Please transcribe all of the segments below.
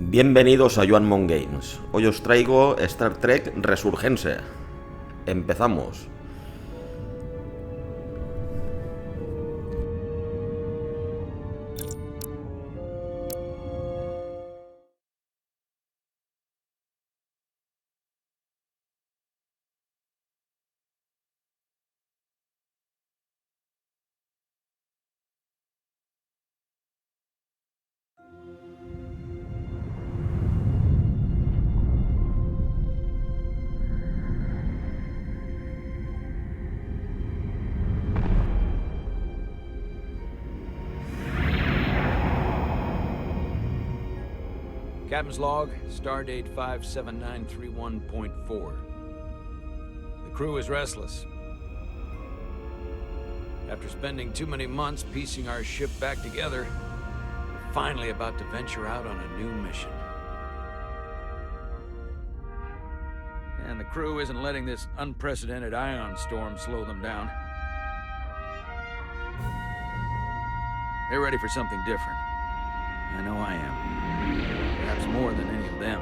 Bienvenidos a Joan Mon Games. Hoy os traigo Star Trek Resurgence. Empezamos. Captain's log, stardate 57931.4. The crew is restless. After spending too many months piecing our ship back together, we're finally about to venture out on a new mission. And the crew isn't letting this unprecedented ion storm slow them down. They're ready for something different. I know I am. Perhaps more than any of them.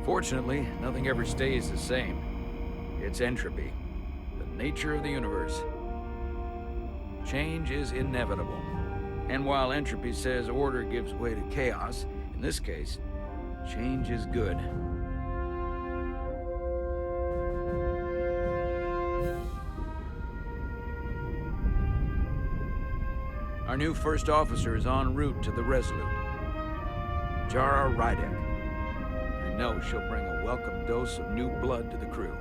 Fortunately, nothing ever stays the same. It's entropy, the nature of the universe. Change is inevitable. And while entropy says order gives way to chaos, in this case, change is good. Our new first officer is en route to the Resolute. Jara Ryden. I know she'll bring a welcome dose of new blood to the crew.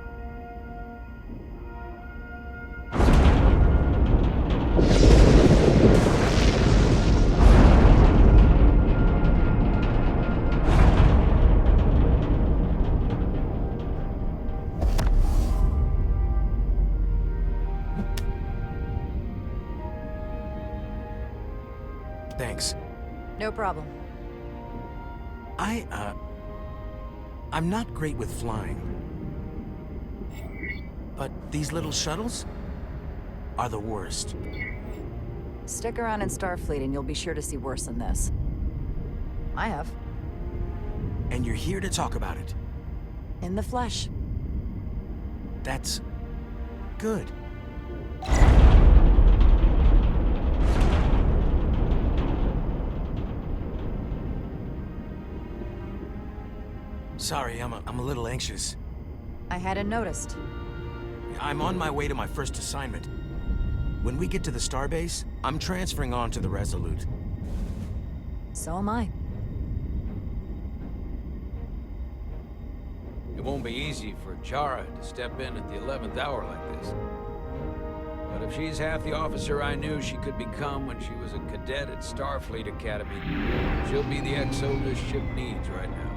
Thanks. No problem. I'm not great with flying. But these little shuttles are the worst. Stick around in Starfleet and you'll be sure to see worse than this. I have. And you're here to talk about it. In the flesh. That's good. Sorry, I'm a little anxious. I hadn't noticed. I'm on my way to my first assignment. When we get to the starbase, I'm transferring on to the Resolute. So am I. It won't be easy for Jara to step in at the 11th hour like this. But if she's half the officer I knew she could become when she was a cadet at Starfleet Academy, she'll be the XO this ship needs right now.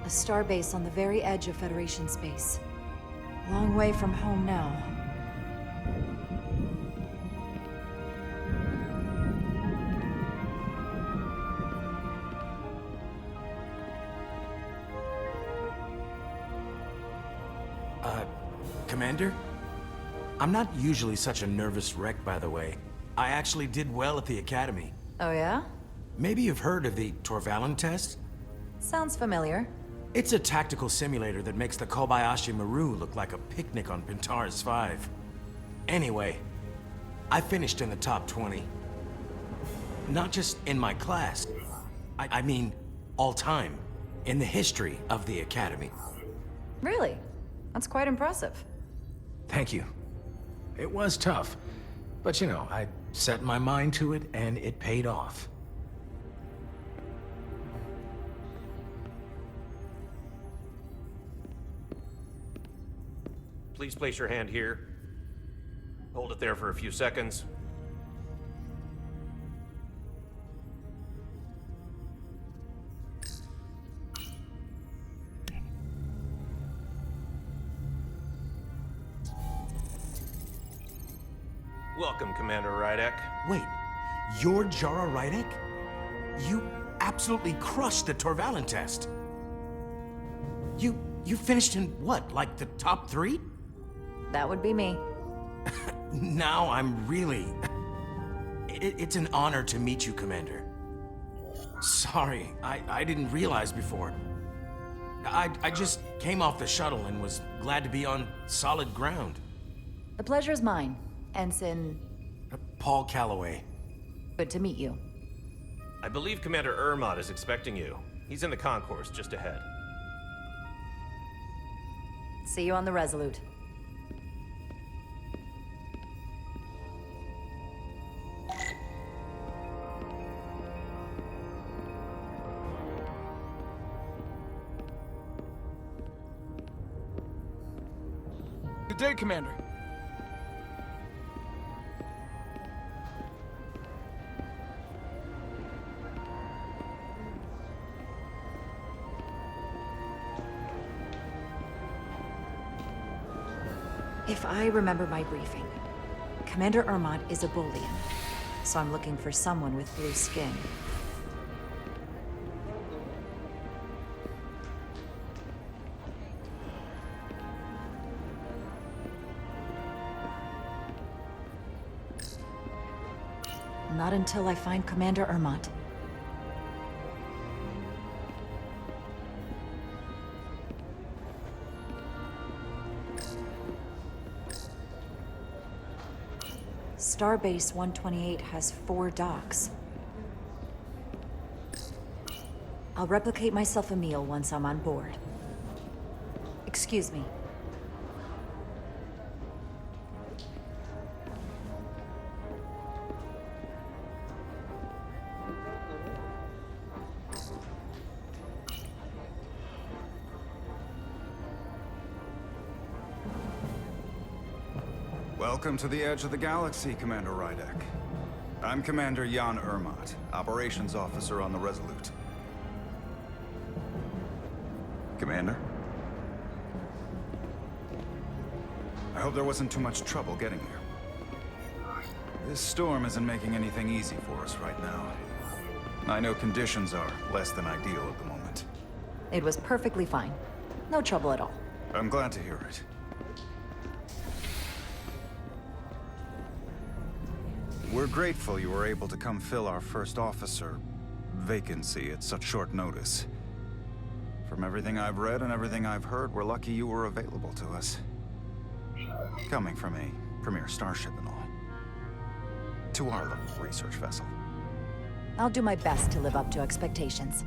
A starbase on the very edge of Federation space. Long way from home now. Commander? I'm not usually such a nervous wreck, by the way. I actually did well at the Academy. Oh yeah? Maybe you've heard of the Torvaldin test? Sounds familiar. It's a tactical simulator that makes the Kobayashi Maru look like a picnic on Pintaris 5. Anyway, I finished in the top 20. Not just in my class. I mean, all time, in the history of the Academy. Really? That's quite impressive. Thank you. It was tough, but you know, I set my mind to it and it paid off. Please place your hand here. Hold it there for a few seconds. Welcome, Commander Rydek. Wait, you're Jara Rydek? You absolutely crushed the Torvalin test. You finished in what, like the top 3? That would be me. Now I'm really... It's an honor to meet you, Commander. Sorry, I didn't realize before. I just came off the shuttle and was glad to be on solid ground. The pleasure is mine, Ensign. Paul Calloway. Good to meet you. I believe Commander Ermot is expecting you. He's in the concourse just ahead. See you on the Resolute. Good day, Commander. If I remember my briefing, Commander Ermot is a Bolian, so I'm looking for someone with blue skin. Not until I find Commander Ermot. Starbase 128 has 4 docks. I'll replicate myself a meal once I'm on board. Excuse me. Welcome to the edge of the galaxy, Commander Rydek. I'm Commander Jan Ermot, Operations Officer on the Resolute. Commander? I hope there wasn't too much trouble getting here. This storm isn't making anything easy for us right now. I know conditions are less than ideal at the moment. It was perfectly fine. No trouble at all. I'm glad to hear it. We're grateful you were able to come fill our first officer vacancy at such short notice. From everything I've read and everything I've heard, we're lucky you were available to us. Coming from a premier starship and all. To our little research vessel. I'll do my best to live up to expectations.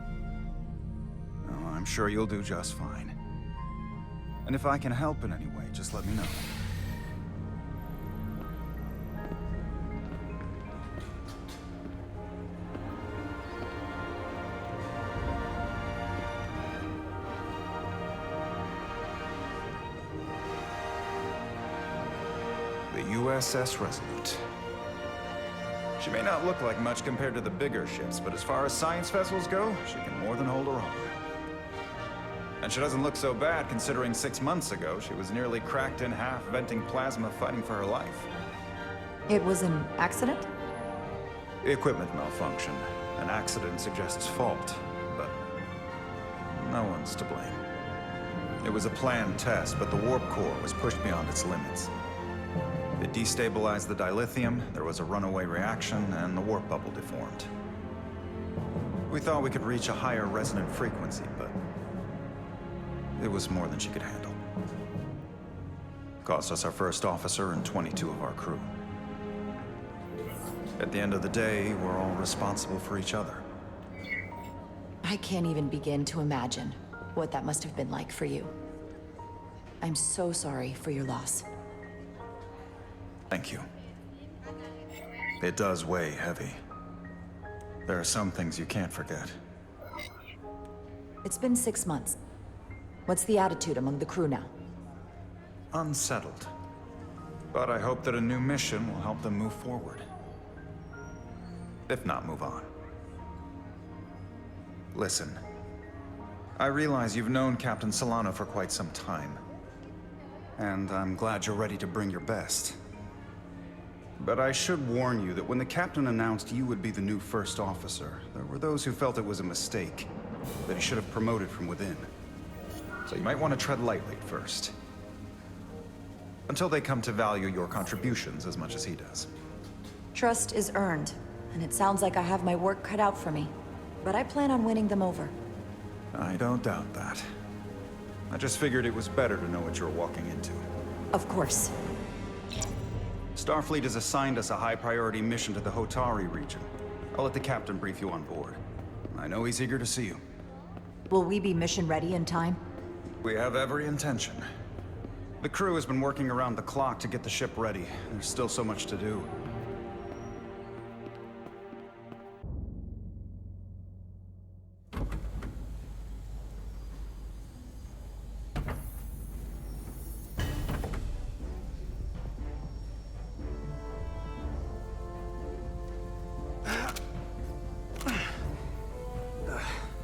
Oh, I'm sure you'll do just fine. And if I can help in any way, just let me know. USS Resolute. She may not look like much compared to the bigger ships, but as far as science vessels go, she can more than hold her own. And she doesn't look so bad considering 6 months ago she was nearly cracked in half, venting plasma, fighting for her life. It was an accident? Equipment malfunction. An accident suggests fault, but no one's to blame. It was a planned test, but the warp core was pushed beyond its limits. It destabilized the dilithium, there was a runaway reaction, and the warp bubble deformed. We thought we could reach a higher resonant frequency, but it was more than she could handle. Cost us our first officer and 22 of our crew. At the end of the day, we're all responsible for each other. I can't even begin to imagine what that must have been like for you. I'm so sorry for your loss. Thank you. It does weigh heavy. There are some things you can't forget. It's been 6 months. What's the attitude among the crew now? Unsettled. But I hope that a new mission will help them move forward. If not, move on. Listen. I realize you've known Captain Solano for quite some time. And I'm glad you're ready to bring your best. But I should warn you that when the captain announced you would be the new first officer, there were those who felt it was a mistake, that he should have promoted from within. So you might want to tread lightly at first. Until they come to value your contributions as much as he does. Trust is earned, and it sounds like I have my work cut out for me. But I plan on winning them over. I don't doubt that. I just figured it was better to know what you're walking into. Of course. Starfleet has assigned us a high-priority mission to the Hotari region. I'll let the captain brief you on board. I know he's eager to see you. Will we be mission ready in time? We have every intention. The crew has been working around the clock to get the ship ready. There's still so much to do.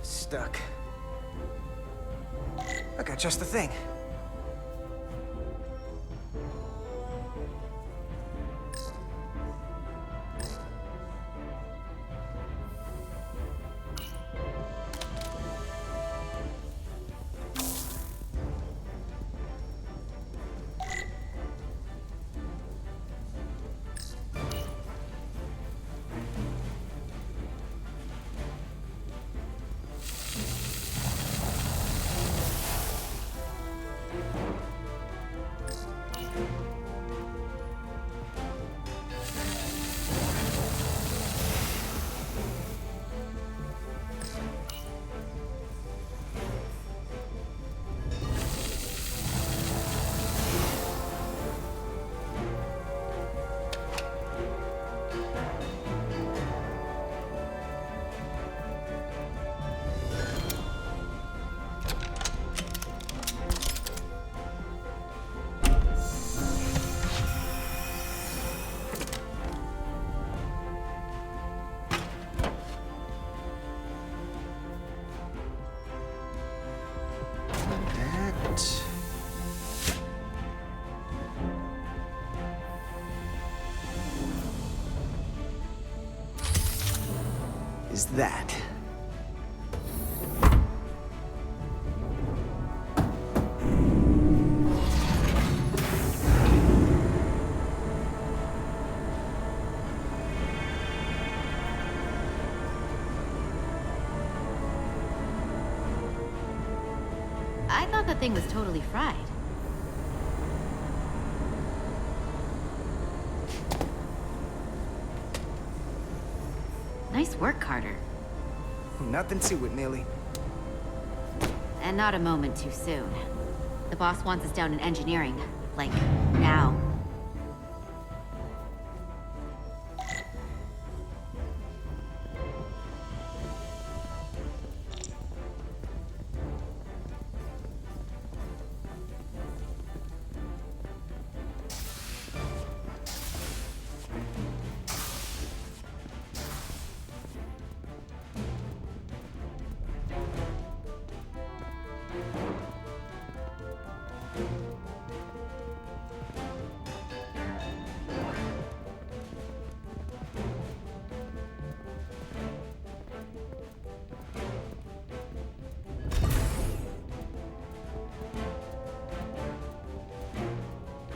Stuck. I got just the thing. Is that. I thought the thing was totally fried. Nice work, Carter. Nothing to it, Millie. And not a moment too soon. The boss wants us down in engineering. Like, now.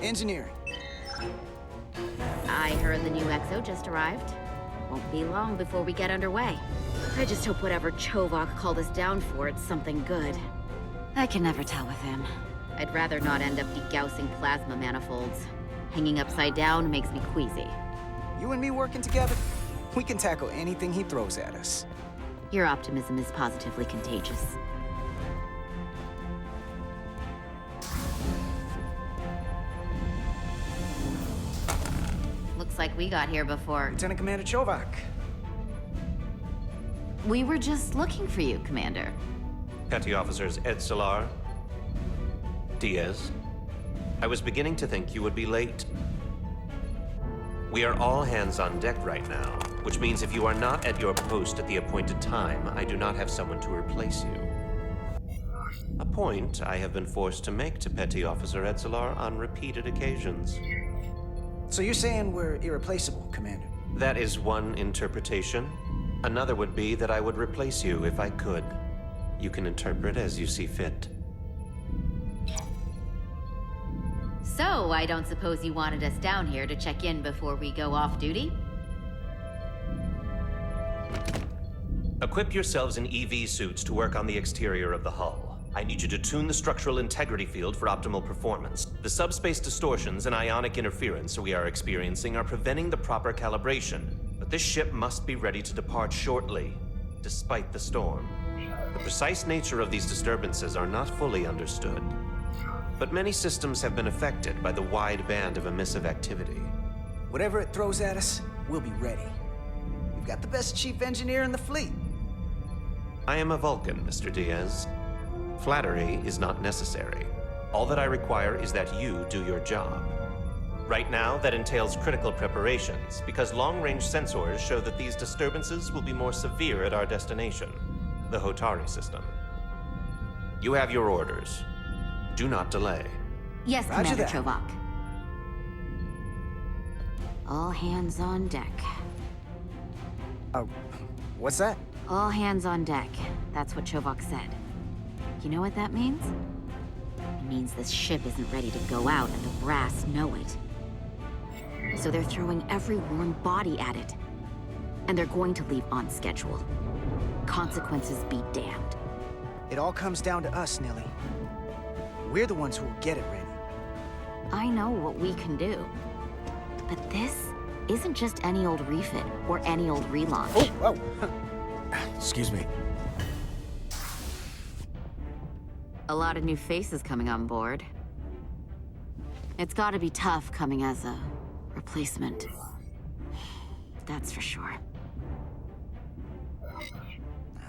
Engineering. I heard the new XO just arrived. Won't be long before we get underway. I just hope whatever Chovok called us down for, it's something good. I can never tell with him. I'd rather not end up degaussing plasma manifolds. Hanging upside down makes me queasy. You and me working together, we can tackle anything he throws at us. Your optimism is positively contagious. Looks like we got here before. Lieutenant Commander Chovak. We were just looking for you, Commander. Petty Officers Edsolar, Diaz. I was beginning to think you would be late. We are all hands on deck right now, which means if you are not at your post at the appointed time, I do not have someone to replace you. A point I have been forced to make to Petty Officer Edsolar on repeated occasions. So you're saying we're irreplaceable, Commander? That is one interpretation. Another would be that I would replace you if I could. You can interpret as you see fit. So, I don't suppose you wanted us down here to check in before we go off duty? Equip yourselves in EV suits to work on the exterior of the hull. I need you to tune the structural integrity field for optimal performance. The subspace distortions and ionic interference we are experiencing are preventing the proper calibration, but this ship must be ready to depart shortly, despite the storm. The precise nature of these disturbances are not fully understood, but many systems have been affected by the wide band of emissive activity. Whatever it throws at us, we'll be ready. We've got the best chief engineer in the fleet. I am a Vulcan, Mr. Diaz. Flattery is not necessary. All that I require is that you do your job. Right now, that entails critical preparations, because long-range sensors show that these disturbances will be more severe at our destination, the Hotari system. You have your orders. Do not delay. Yes, Roger Commander that. Chovak. All hands on deck. What's that? All hands on deck. That's what Chovak said. You know what that means? It means this ship isn't ready to go out, and the brass know it. So they're throwing every worn body at it. And they're going to leave on schedule. Consequences be damned. It all comes down to us, Nilly. We're the ones who will get it ready. I know what we can do. But this isn't just any old refit or any old relaunch. Oh, whoa. Excuse me. A lot of new faces coming on board. It's gotta be tough coming as a replacement. That's for sure.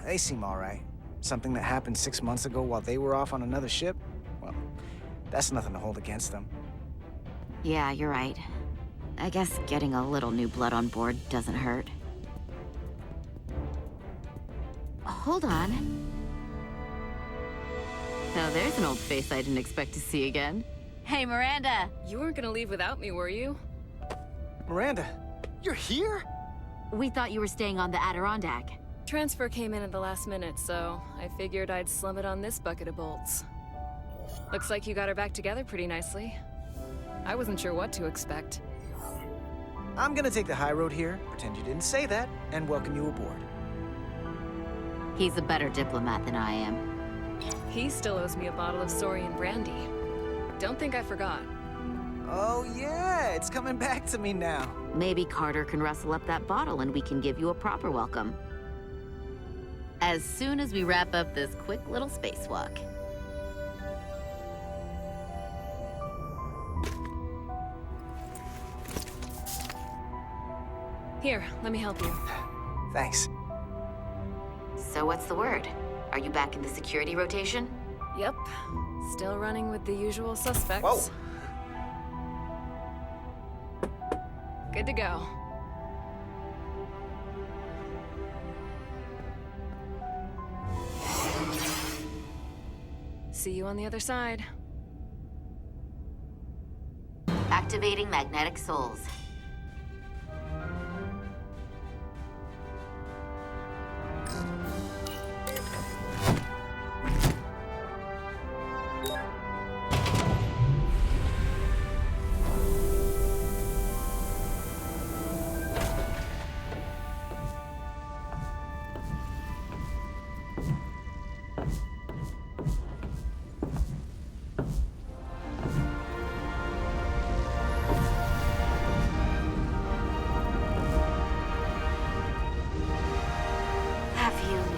They seem all right. Something that happened 6 months ago while they were off on another ship? Well, that's nothing to hold against them. Yeah, you're right. I guess getting a little new blood on board doesn't hurt. Hold on. Now there's an old face I didn't expect to see again. Hey, Miranda! You weren't gonna leave without me, were you? Miranda, you're here? We thought you were staying on the Adirondack. Transfer came in at the last minute, so I figured I'd slum it on this bucket of bolts. Looks like you got her back together pretty nicely. I wasn't sure what to expect. I'm gonna take the high road here, pretend you didn't say that, and welcome you aboard. He's a better diplomat than I am. He still owes me a bottle of Saurian brandy. Don't think I forgot. Oh yeah, it's coming back to me now. Maybe Carter can rustle up that bottle and we can give you a proper welcome. As soon as we wrap up this quick little spacewalk. Here, let me help you. Thanks. So what's the word? Are you back in the security rotation? Yep. Still running with the usual suspects. Whoa. Good to go. See you on the other side. Activating magnetic souls.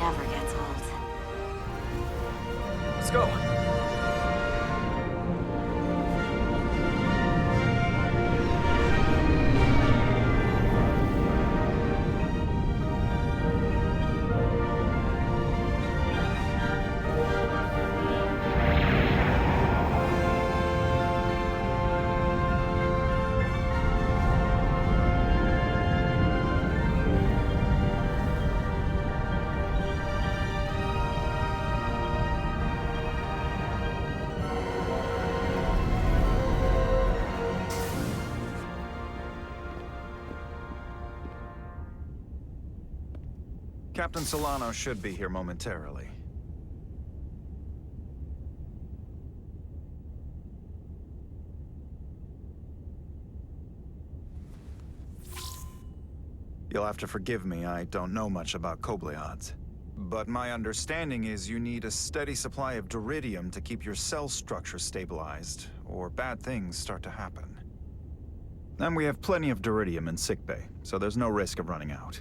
never gets old. Let's go. Captain Solano should be here momentarily. You'll have to forgive me, I don't know much about Kobleods. But my understanding is you need a steady supply of duridium to keep your cell structure stabilized, or bad things start to happen. And we have plenty of duridium in sickbay, so there's no risk of running out.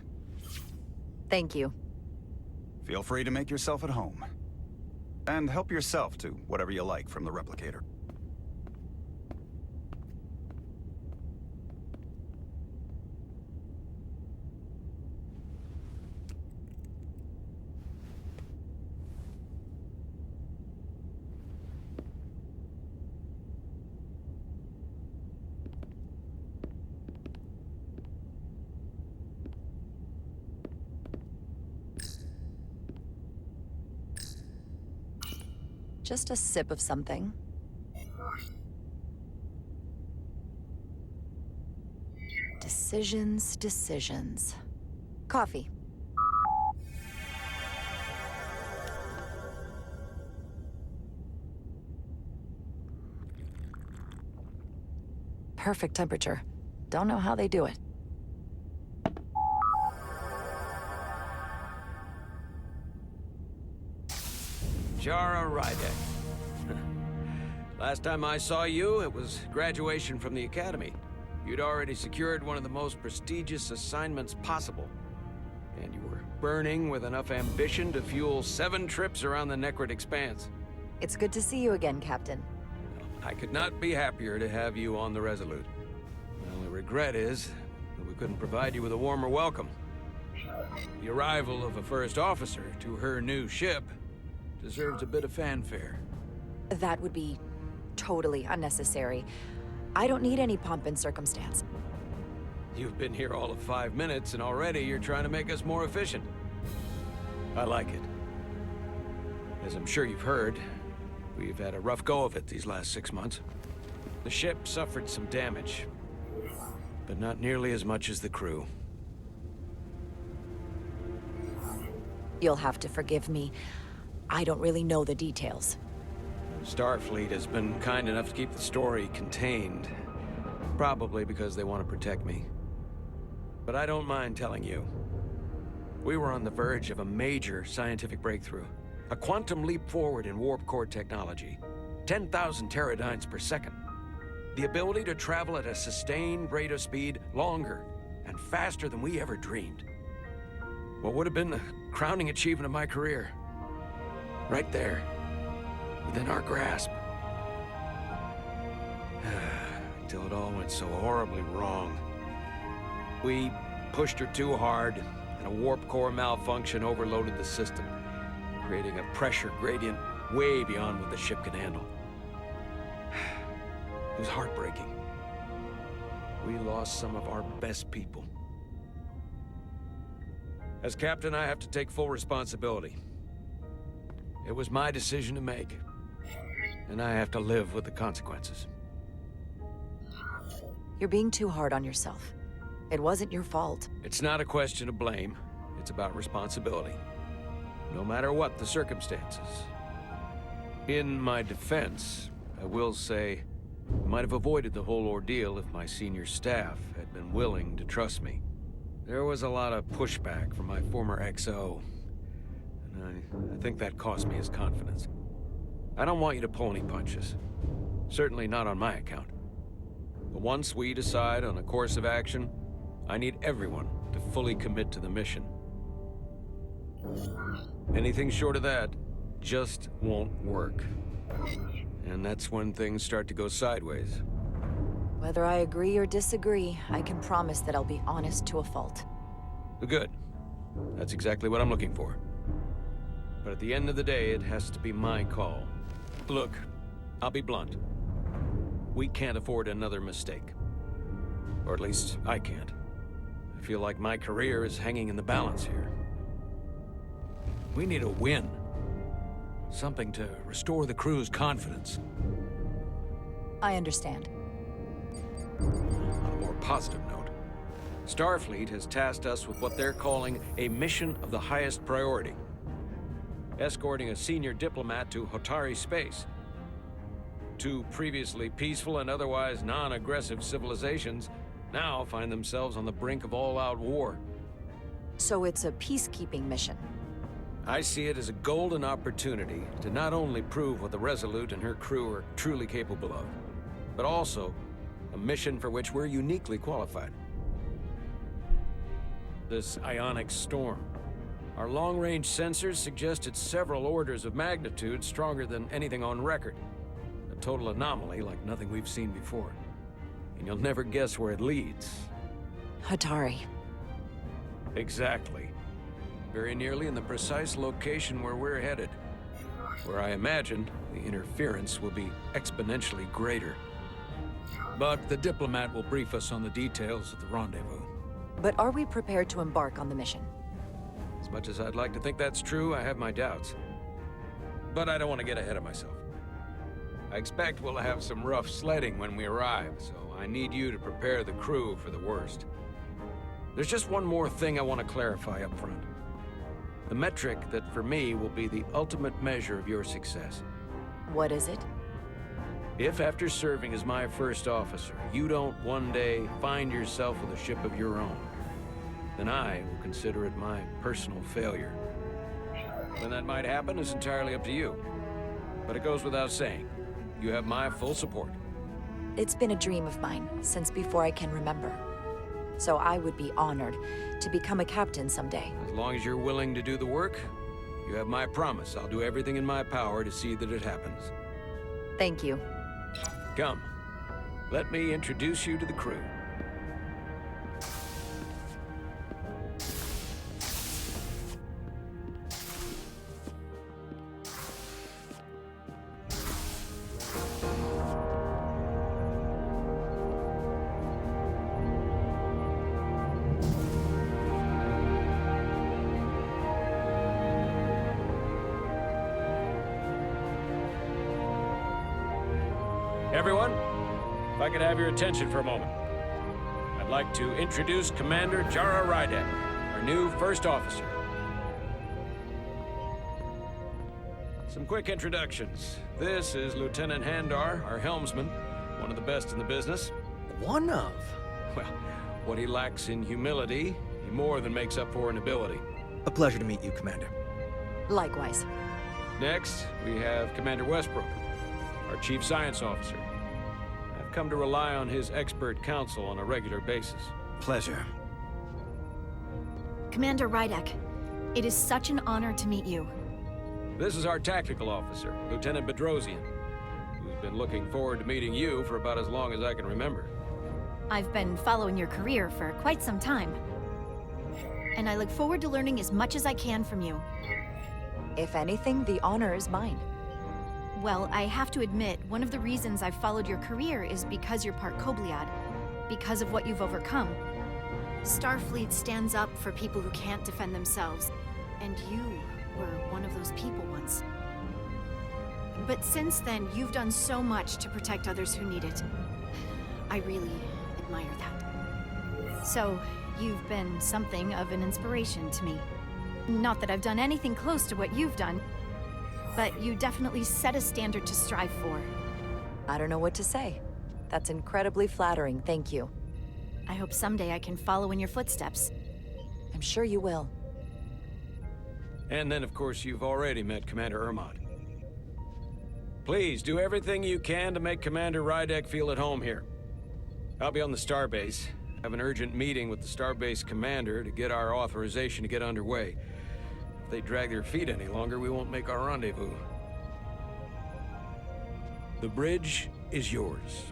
Thank you. Feel free to make yourself at home. And help yourself to whatever you like from the replicator. Just a sip of something. Decisions, decisions. Coffee. Perfect temperature. Don't know how they do it. Jara Radeon. Last time I saw you, it was graduation from the academy. You'd already secured one of the most prestigious assignments possible. And you were burning with enough ambition to fuel 7 trips around the Necrid Expanse. It's good to see you again, Captain. I could not be happier to have you on the Resolute. My only regret is that we couldn't provide you with a warmer welcome. The arrival of a first officer to her new ship deserves a bit of fanfare. That would be totally unnecessary. I don't need any pomp and circumstance. You've been here all of 5 minutes, and already you're trying to make us more efficient. I like it. As I'm sure you've heard, we've had a rough go of it these last 6 months. The ship suffered some damage, but not nearly as much as the crew. You'll have to forgive me. I don't really know the details. Starfleet has been kind enough to keep the story contained. Probably because they want to protect me. But I don't mind telling you. We were on the verge of a major scientific breakthrough. A quantum leap forward in warp core technology. 10,000 teradynes per second. The ability to travel at a sustained rate of speed longer and faster than we ever dreamed. What would have been the crowning achievement of my career. Right there, within our grasp. Until it all went so horribly wrong. We pushed her too hard, and a warp core malfunction overloaded the system, creating a pressure gradient way beyond what the ship could handle. It was heartbreaking. We lost some of our best people. As captain, I have to take full responsibility. It was my decision to make, and I have to live with the consequences. You're being too hard on yourself. It wasn't your fault. It's not a question of blame. It's about responsibility. No matter what the circumstances. In my defense, I will say, I might have avoided the whole ordeal if my senior staff had been willing to trust me. There was a lot of pushback from my former XO. I think that cost me his confidence. I don't want you to pull any punches. Certainly not on my account. But once we decide on a course of action, I need everyone to fully commit to the mission. Anything short of that just won't work. And that's when things start to go sideways. Whether I agree or disagree, I can promise that I'll be honest to a fault. Good. That's exactly what I'm looking for. But at the end of the day, it has to be my call. Look, I'll be blunt. We can't afford another mistake. Or at least, I can't. I feel like my career is hanging in the balance here. We need a win. Something to restore the crew's confidence. I understand. On a more positive note, Starfleet has tasked us with what they're calling a mission of the highest priority. Escorting a senior diplomat to Hotari space. Two previously peaceful and otherwise non-aggressive civilizations now find themselves on the brink of all-out war. So it's a peacekeeping mission. I see it as a golden opportunity to not only prove what the Resolute and her crew are truly capable of, but also a mission for which we're uniquely qualified. This ionic storm. Our long-range sensors suggest it's several orders of magnitude stronger than anything on record. A total anomaly like nothing we've seen before. And you'll never guess where it leads. Hotari. Exactly. Very nearly in the precise location where we're headed. Where I imagine the interference will be exponentially greater. But the diplomat will brief us on the details at the rendezvous. But are we prepared to embark on the mission? As much as I'd like to think that's true, I have my doubts. But I don't want to get ahead of myself. I expect we'll have some rough sledding when we arrive, so I need you to prepare the crew for the worst. There's just one more thing I want to clarify up front. The metric that for me will be the ultimate measure of your success. What is it? If after serving as my first officer, you don't one day find yourself with a ship of your own, then I will consider it my personal failure. When that might happen is entirely up to you. But it goes without saying, you have my full support. It's been a dream of mine since before I can remember. So I would be honored to become a captain someday. As long as you're willing to do the work, you have my promise. I'll do everything in my power to see that it happens. Thank you. Come, let me introduce you to the crew. Everyone, if I could have your attention for a moment. I'd like to introduce Commander Jara Ryden, our new first officer. Some quick introductions. This is Lieutenant Handar, our helmsman, one of the best in the business. One of? Well, what he lacks in humility, he more than makes up for in ability. A pleasure to meet you, Commander. Likewise. Next, we have Commander Westbrook, our Chief Science Officer. I've come to rely on his expert counsel on a regular basis. Pleasure. Commander Rydek, it is such an honor to meet you. This is our Tactical Officer, Lieutenant Bedrosian, who's been looking forward to meeting you for about as long as I can remember. I've been following your career for quite some time. And I look forward to learning as much as I can from you. If anything, the honor is mine. Well, I have to admit, one of the reasons I've followed your career is because you're part Kobliad, because of what you've overcome. Starfleet stands up for people who can't defend themselves, and you were one of those people once. But since then, you've done so much to protect others who need it. I really admire that. So, you've been something of an inspiration to me. Not that I've done anything close to what you've done, but you definitely set a standard to strive for. I don't know what to say. That's incredibly flattering, thank you. I hope someday I can follow in your footsteps. I'm sure you will. And then, of course, you've already met Commander Ermont. Please, do everything you can to make Commander Rydek feel at home here. I'll be on the starbase. I have an urgent meeting with the starbase commander to get our authorization to get underway. If they drag their feet any longer, we won't make our rendezvous. The bridge is yours.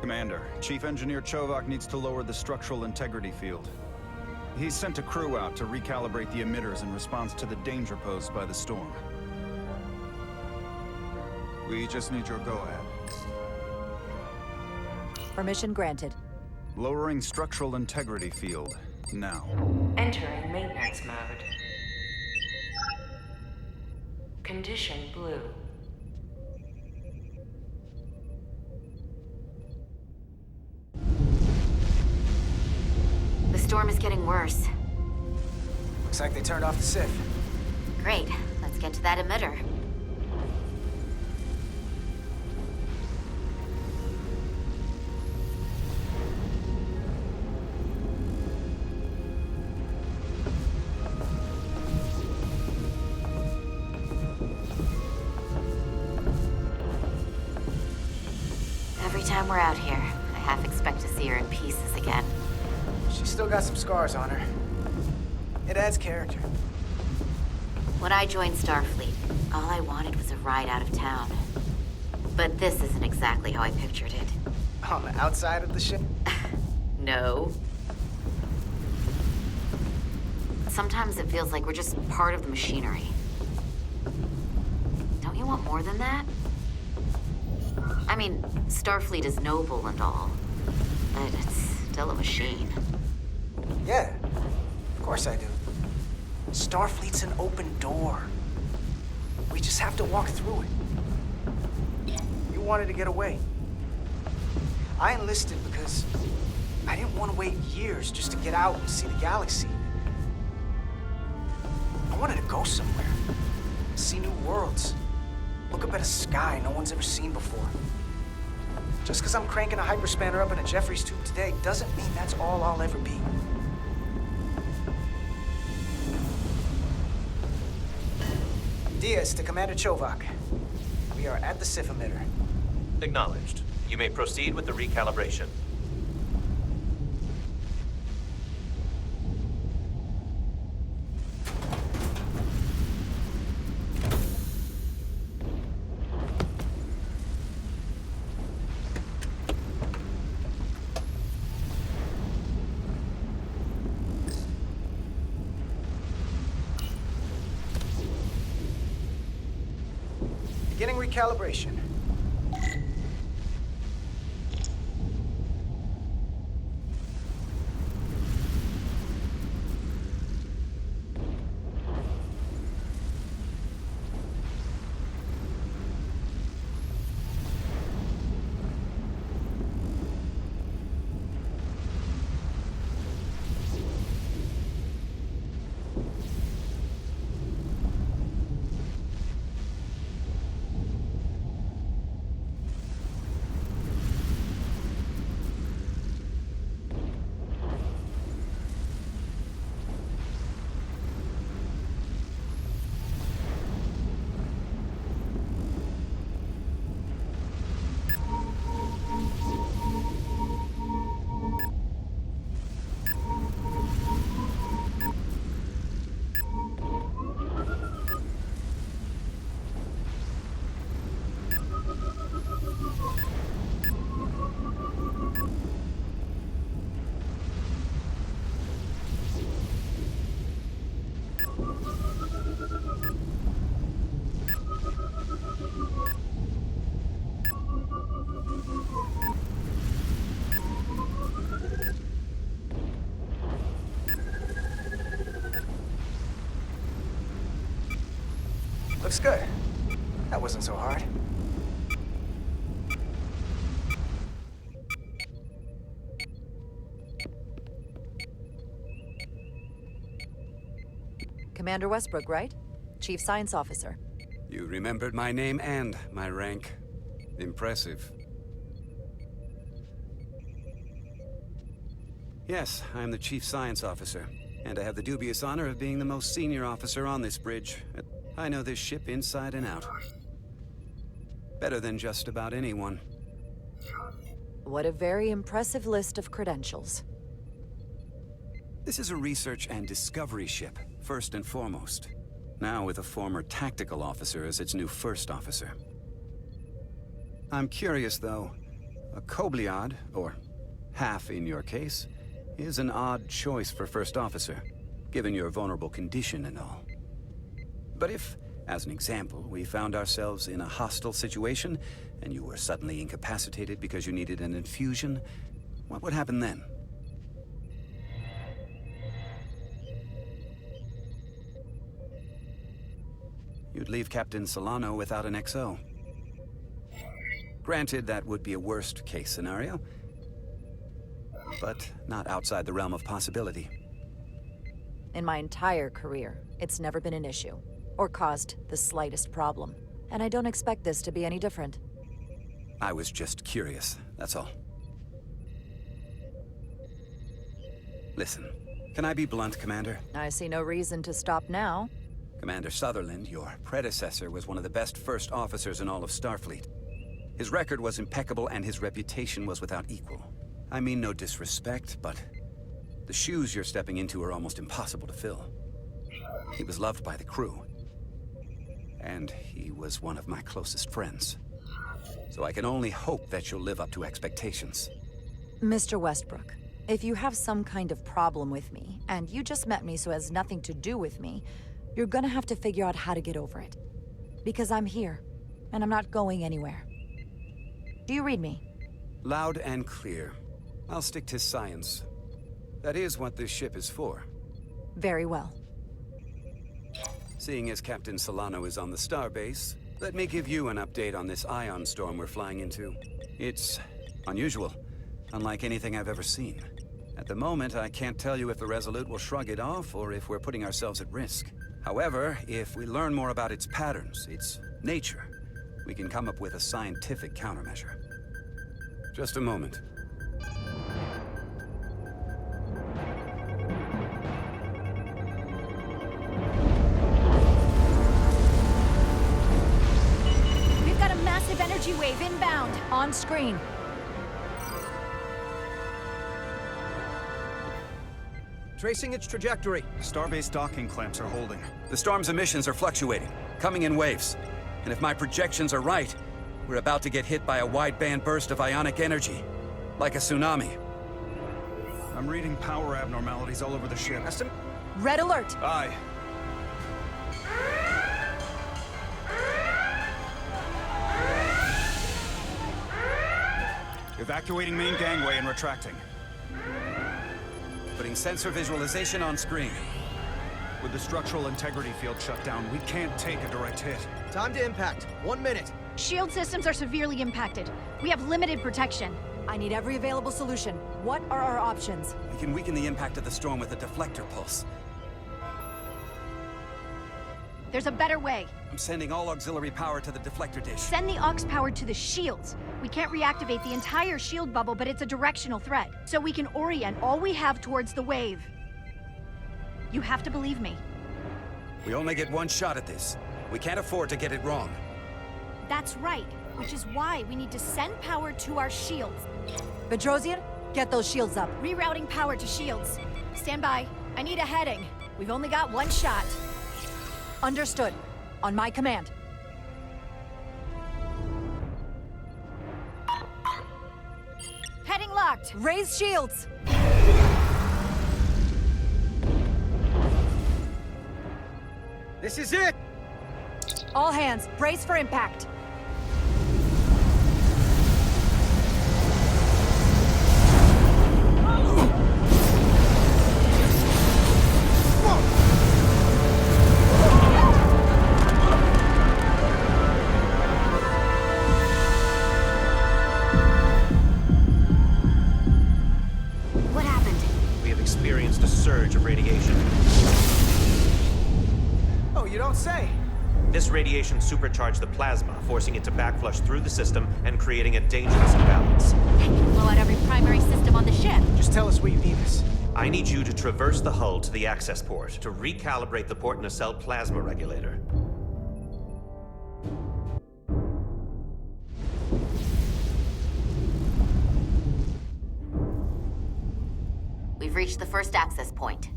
Commander, Chief Engineer Chovak needs to lower the structural integrity field. He's sent a crew out to recalibrate the emitters in response to the danger posed by the storm. We just need your go-ahead. Permission granted. Lowering structural integrity field, now. Entering maintenance mode. Condition blue. The storm is getting worse. Looks like they turned off the SIF. Great. Let's get to that emitter. Every time we're out here, I half expect to see her in pieces again. She's still got some scars on her. It adds character. When I joined Starfleet, all I wanted was a ride out of town. But this isn't exactly how I pictured it. On the outside of the ship? No. Sometimes it feels like we're just part of the machinery. Don't you want more than that? I mean, Starfleet is noble and all, but it's still a machine. Yeah, of course I do. Starfleet's an open door. We just have to walk through it. You wanted to get away. I enlisted because I didn't want to wait years just to get out and see the galaxy. I wanted to go somewhere, see new worlds, look up at a sky no one's ever seen before. Just because I'm cranking a hyperspanner up in a Jeffries tube today doesn't mean that's all I'll ever be. Diaz to Commander Chovak. We are at the SIF emitter. Acknowledged. You may proceed with the recalibration. Beginning recalibration. Looks good. That wasn't so hard. Commander Westbrook, right? Chief Science Officer. You remembered my name and my rank. Impressive. Yes, I'm the Chief Science Officer, and I have the dubious honor of being the most senior officer on this bridge, I know this ship inside and out. Better than just about anyone. What a very impressive list of credentials. This is a research and discovery ship, first and foremost. Now with a former tactical officer as its new first officer. I'm curious, though. A Kobliad, or half in your case, is an odd choice for first officer, given your vulnerable condition and all. But if, as an example, we found ourselves in a hostile situation, and you were suddenly incapacitated because you needed an infusion, what would happen then? You'd leave Captain Solano without an XO. Granted, that would be a worst-case scenario, but not outside the realm of possibility. In my entire career, it's never been an issue, or caused the slightest problem. And I don't expect this to be any different. I was just curious, that's all. Listen, can I be blunt, Commander? I see no reason to stop now. Commander Sutherland, your predecessor, was one of the best first officers in all of Starfleet. His record was impeccable and his reputation was without equal. I mean no disrespect, but the shoes you're stepping into are almost impossible to fill. He was loved by the crew. And he was one of my closest friends. So I can only hope that you'll live up to expectations. Mr. Westbrook, if you have some kind of problem with me, and you just met me so it has nothing to do with me, you're gonna have to figure out how to get over it. Because I'm here, and I'm not going anywhere. Do you read me? Loud and clear. I'll stick to science. That is what this ship is for. Very well. Seeing as Captain Solano is on the starbase, let me give you an update on this ion storm we're flying into. It's unusual, unlike anything I've ever seen. At the moment, I can't tell you if the Resolute will shrug it off or if we're putting ourselves at risk. However, if we learn more about its patterns, its nature, we can come up with a scientific countermeasure. Just a moment. We've got a massive energy wave inbound. On screen. Tracing its trajectory. Starbase docking clamps are holding. The storm's emissions are fluctuating, coming in waves. And if my projections are right, we're about to get hit by a wide-band burst of ionic energy. Like a tsunami. I'm reading power abnormalities all over the ship. Red alert! Aye. Evacuating main gangway and retracting. Putting sensor visualization on screen. With the structural integrity field shut down, we can't take a direct hit. Time to impact. 1 minute. Shield systems are severely impacted. We have limited protection. I need every available solution. What are our options? We can weaken the impact of the storm with a deflector pulse. There's a better way. I'm sending all auxiliary power to the deflector dish. Send the aux power to the shields. We can't reactivate the entire shield bubble, but it's a directional threat. So we can orient all we have towards the wave. You have to believe me. We only get one shot at this. We can't afford to get it wrong. That's right, which is why we need to send power to our shields. Bedrosian, get those shields up. Rerouting power to shields. Stand by. I need a heading. We've only got one shot. Understood. On my command. Heading locked. Raise shields. This is it! All hands, brace for impact. What happened? We have experienced a surge of radiation. Oh, you don't say. This radiation supercharged the plasma, forcing it to backflush through the system and creating a dangerous imbalance. That can blow out every primary system on the ship. Just tell us where you need us. I need you to traverse the hull to the access port to recalibrate the port nacelle plasma regulator. reached the first access point.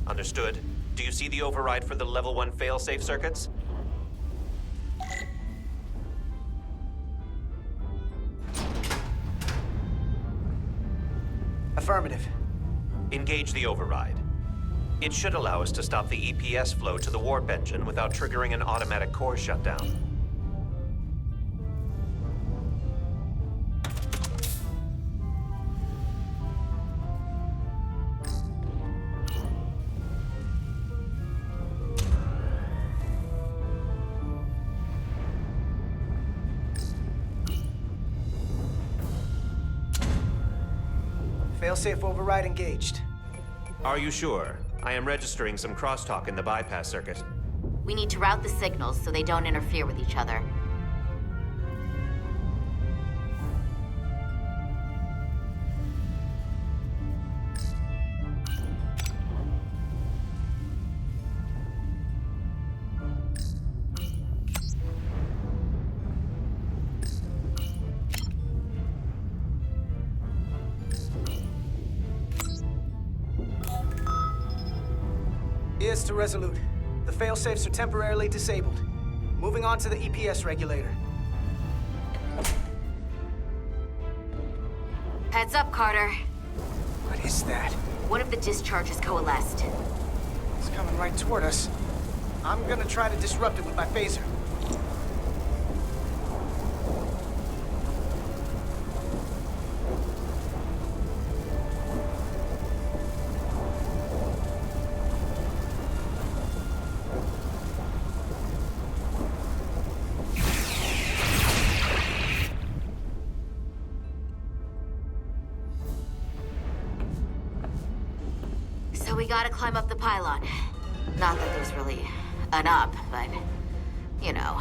Understood. Do you see the override for the level 1 failsafe circuits? Affirmative. Engage the override. It should allow us to stop the EPS flow to the warp engine without triggering an automatic core shutdown. Failsafe override engaged. Are you sure? I am registering some crosstalk in the bypass circuit. We need to route the signals so they don't interfere with each other. Here's to Resolute. The failsafes are temporarily disabled. Moving on to the EPS regulator. Heads up, Carter. What is that? One of the discharges coalesced. It's coming right toward us. I'm gonna try to disrupt it with my phaser. So we gotta climb up the pylon. Not that there's really an up, but, you know.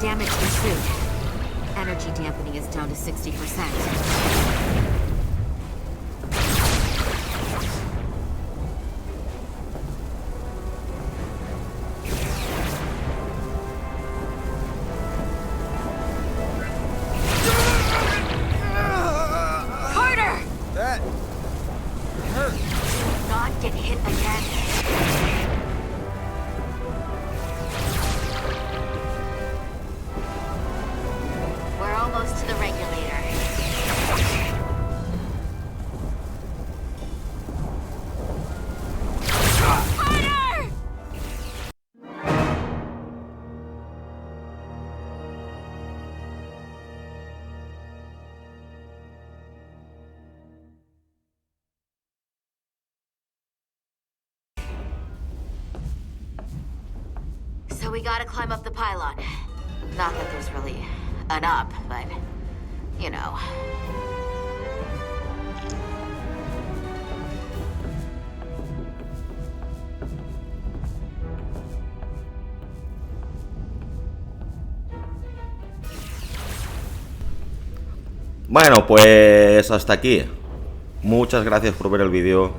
Damage to suit. Energy dampening is down to 60%. Get hit again. We're almost to the regulator. Harder! So we gotta climb up the pylon. Not that there's really an up, but, you know. Bueno, pues hasta aquí. Muchas gracias por ver el vídeo.